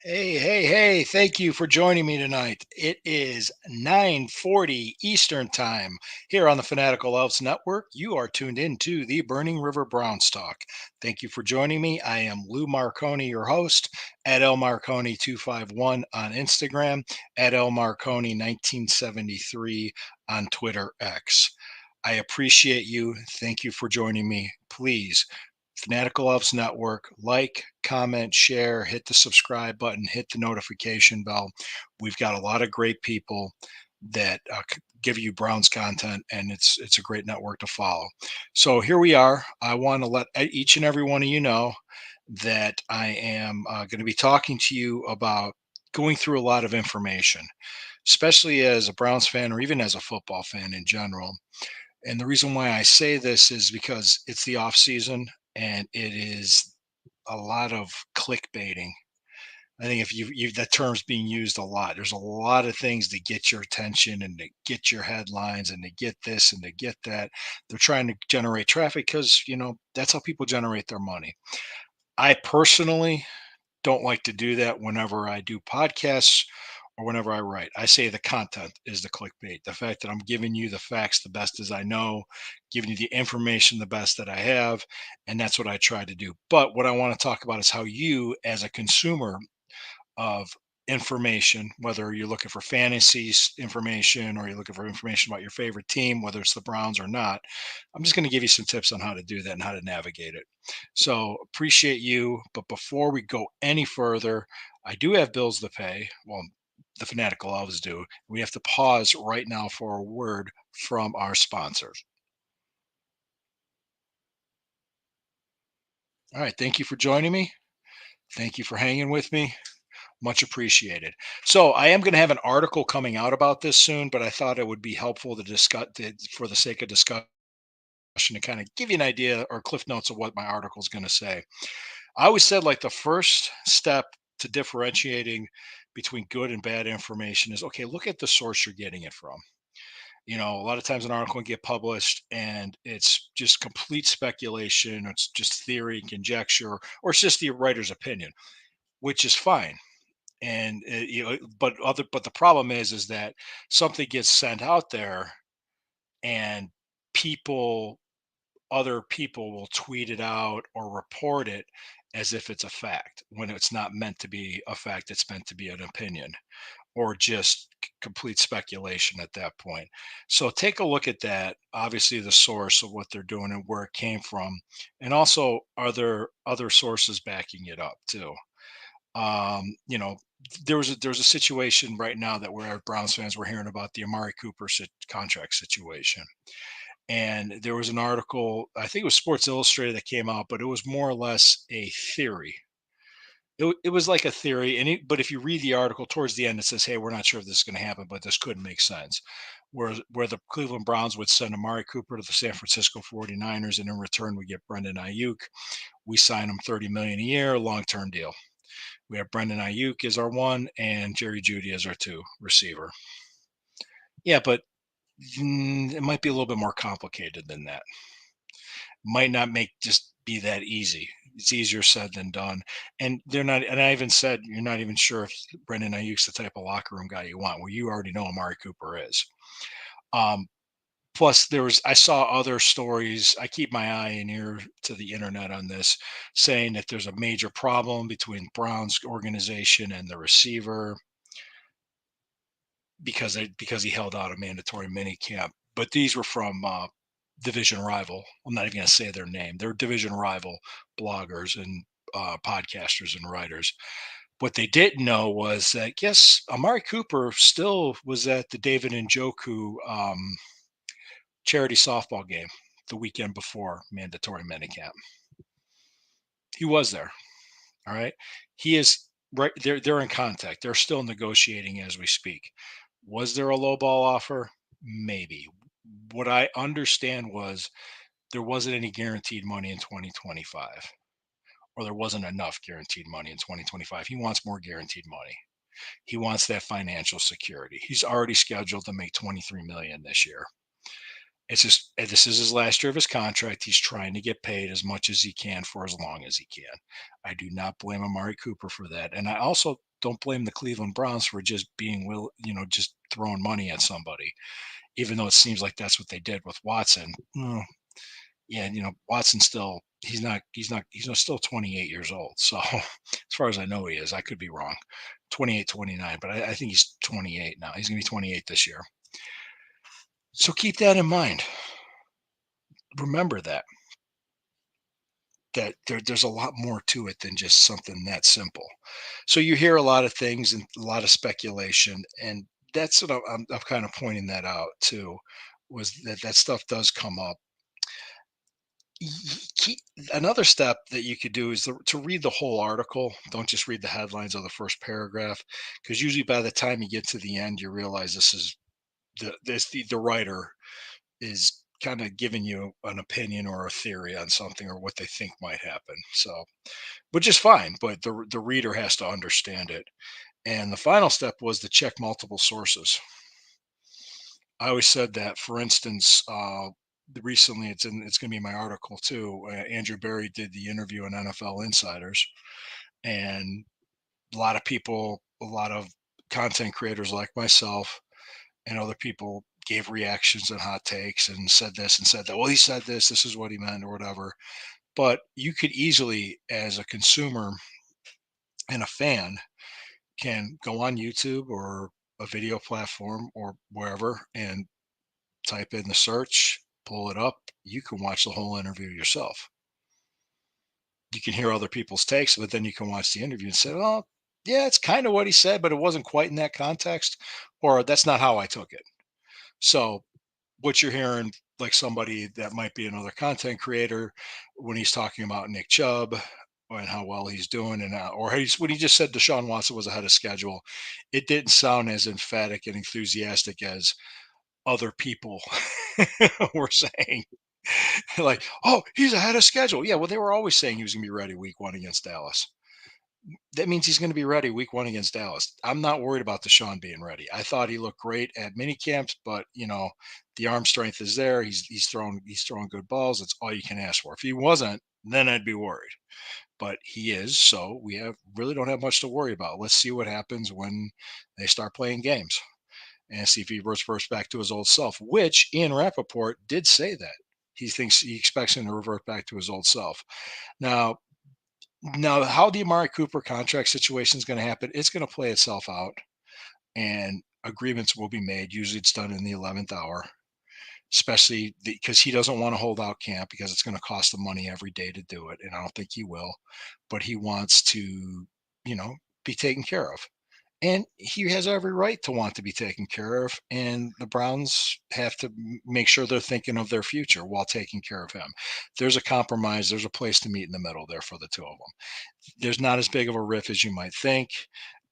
Hey, hey, hey, thank you for joining me tonight. It is 9:40 Eastern Time here on the Fanatical Elves Network. You are tuned in to the Burning River Browns Talk. Thank you for joining me. I am Lou Marconi, your host, at L Marconi 251 on Instagram, at L Marconi 1973 on Twitter X. I appreciate you. Thank you for joining me. Please, Fanatical Elves Network, like, comment, share, hit the subscribe button, hit the notification bell. We've got a lot of great people that give you Browns content, and it's a great network to follow. So here we are. I want to let each and every one of you know that I am going to be talking to you about going through a lot of information, especially as a Browns fan or even as a football fan in general. And the reason why I say this is because it's the off season and it is a lot of clickbaiting. I think if that term's being used a lot. There's a lot of things to get your attention and to get your headlines and to get this and to get that. They're trying to generate traffic because that's how people generate their money. I personally don't like to do that whenever I do podcasts or whenever I write. I say the content is the clickbait. The fact that I'm giving you the facts the best as I know, giving you the information the best that I have, and that's what I try to do. But what I want to talk about is how you, as a consumer of information, whether you're looking for information or you're looking for information about your favorite team, whether it's the Browns or not, I'm just going to give you some tips on how to do that and how to navigate it. So appreciate you. But before we go any further, I do have bills to pay. Well, the Fanatical Elves do. We have to pause right now for a word from our sponsors. All right. Thank you for joining me. Thank you for hanging with me. Much appreciated. So I am going to have an article coming out about this soon, but I thought it would be helpful to discuss for the sake of discussion to kind of give you an idea or cliff notes of what my article is going to say. I always said like the first step to differentiating between good and bad information is okay, look at the source you're getting it from. A lot of times an article can get published and it's just complete speculation, or it's just theory, conjecture, or it's just the writer's opinion, which is fine. And but the problem is that something gets sent out there and people other people will tweet it out or report it as if it's a fact when it's not meant to be a fact. It's meant to be an opinion or just complete speculation at that point. So take a look at that, obviously the source of what they're doing and where it came from, and also are there other sources backing it up too. um, you know, there was a situation right now that where Browns fans were hearing about the Amari Cooper contract situation, and there was an article, I think it was Sports Illustrated that came out, but it was more or less a theory. It was like a theory, but if you read the article towards the end, it says, "Hey, we're not sure if this is going to happen, but this could make sense." Where the Cleveland Browns would send Amari Cooper to the San Francisco 49ers, and in return we get Brendan Ayuk. We sign him 30 million a year, long term deal. We have Brendan Ayuk as our one and Jerry Judy as our two receiver. Yeah, but it might be a little bit more complicated than that. Might not make just be that easy. It's easier said than done. And they're not. And I even said you're not even sure if Brendan Ayuk's the type of locker room guy you want. Well, you already know Amari Cooper is. Um, Plus, I saw other stories. I keep my eye and ear to the internet on this, saying that there's a major problem between Brown's organization and the receiver because he held out a mandatory mini camp. But these were from division rival. I'm not even going to say their name. They're division rival bloggers and podcasters and writers. What they didn't know was that yes, Amari Cooper still was at the David Njoku charity softball game the weekend before mandatory minicamp. He was there. All right. He is right. They're in contact. They're still negotiating as we speak. Was there a low ball offer? Maybe. What I understand was there wasn't any guaranteed money in 2025, or there wasn't enough guaranteed money in 2025. He wants more guaranteed money. He wants that financial security. He's already scheduled to make 23 million this year. It's just this is his last year of his contract. He's trying to get paid as much as he can for as long as he can. I do not blame Amari Cooper for that, and I also don't blame the Cleveland Browns for just being just throwing money at somebody, even though it seems like that's what they did with Watson. Yeah, Watson still he's still 28 years old. So as far as I know, he is. I could be wrong. 28, 29, but I think he's 28 now. He's gonna be 28 this year. So keep that in mind. Remember that there's a lot more to it than just something that simple. So you hear a lot of things and a lot of speculation, and that's what I'm kind of pointing that out too, was that stuff does come up. Another step that you could do is to read the whole article. Don't just read the headlines or the first paragraph, because usually by the time you get to the end, you realize the writer is kind of giving you an opinion or a theory on something or what they think might happen. So, which is fine, but the reader has to understand it. And the final step was to check multiple sources. I always said that. For instance, recently it's going to be my article too. Andrew Berry did the interview on NFL Insiders, and a lot of content creators like myself and other people gave reactions and hot takes and said this and said that. Well, he said this. This is what he meant, or whatever. But you could easily, as a consumer and a fan, can go on YouTube or a video platform or wherever and type in the search, pull it up. You can watch the whole interview yourself. You can hear other people's takes, but then you can watch the interview and say, "Oh, yeah, it's kind of what he said, but it wasn't quite in that context," or "That's not how I took it." So what you're hearing, like somebody that might be another content creator, when he's talking about Nick Chubb and how well he's doing, and or when he just said Deshaun Watson was ahead of schedule, it didn't sound as emphatic and enthusiastic as other people were saying. Like, oh, he's ahead of schedule. Yeah, well, they were always saying he was going to be ready week one against Dallas. That means he's going to be ready week one against Dallas. I'm not worried about Deshaun being ready. I thought he looked great at mini camps, but the arm strength is there. He's throwing good balls. That's all you can ask for. If he wasn't, then I'd be worried. But he is, so we have really don't have much to worry about. Let's see what happens when they start playing games and see if he reverts back to his old self, which Ian Rappaport did say that. He expects him to revert back to his old self. Now, how the Amari Cooper contract situation is going to happen, it's going to play itself out, and agreements will be made. Usually, it's done in the 11th hour, especially because he doesn't want to hold out camp because it's going to cost him money every day to do it, and I don't think he will. But he wants to, you know, be taken care of. And he has every right to want to be taken care of. And the Browns have to make sure they're thinking of their future while taking care of him. There's a compromise. There's a place to meet in the middle there for the two of them. There's not as big of a riff as you might think.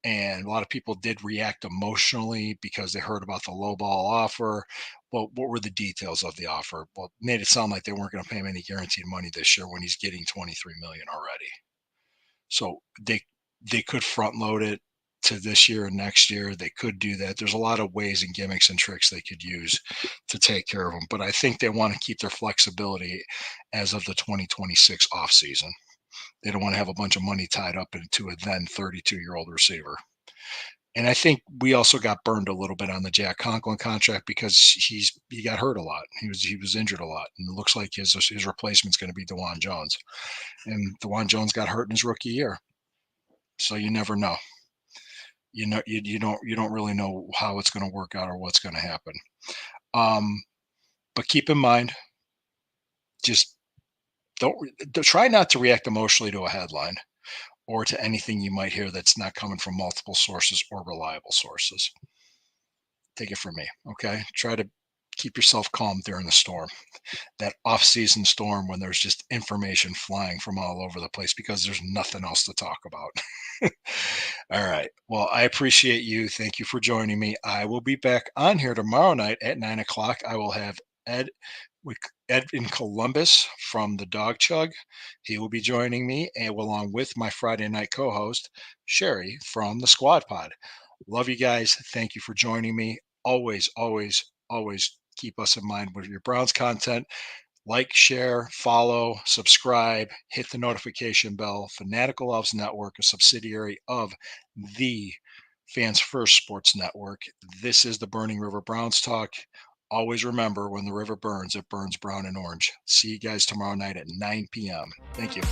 And a lot of people did react emotionally because they heard about the low ball offer. Well, what were the details of the offer? Well, it made it sound like they weren't going to pay him any guaranteed money this year when he's getting 23 million already. So they could front load it to this year and next year. They could do that. There's a lot of ways and gimmicks and tricks they could use to take care of them. But I think they want to keep their flexibility as of the 2026 offseason. They don't want to have a bunch of money tied up into a then 32-year-old receiver. And I think we also got burned a little bit on the Jack Conklin contract because he got hurt a lot. He was injured a lot, and it looks like his replacement's going to be Dewan Jones. And Dewan Jones got hurt in his rookie year, so you never know. You don't really know how it's going to work out or what's going to happen. Um, but keep in mind, just try not to react emotionally to a headline or to anything you might hear that's not coming from multiple sources or reliable sources. Take it from me, okay? keep yourself calm during the storm, that off-season storm when there's just information flying from all over the place because there's nothing else to talk about. All right. Well, I appreciate you. Thank you for joining me. I will be back on here tomorrow night at 9 o'clock. I will have Ed with Ed in Columbus from the Dog Chug. He will be joining me, and along with my Friday night co-host Sherry from the Squad Pod. Love you guys. Thank you for joining me. Always, always, always keep us in mind with your Browns content. Like, share, follow, subscribe, hit the notification bell. Fanatical Elves Network, a subsidiary of the Fans First Sports Network. This is the Burning River Browns Talk. Always remember, when the river burns, it burns brown and orange. See you guys tomorrow night at 9 p.m. Thank you.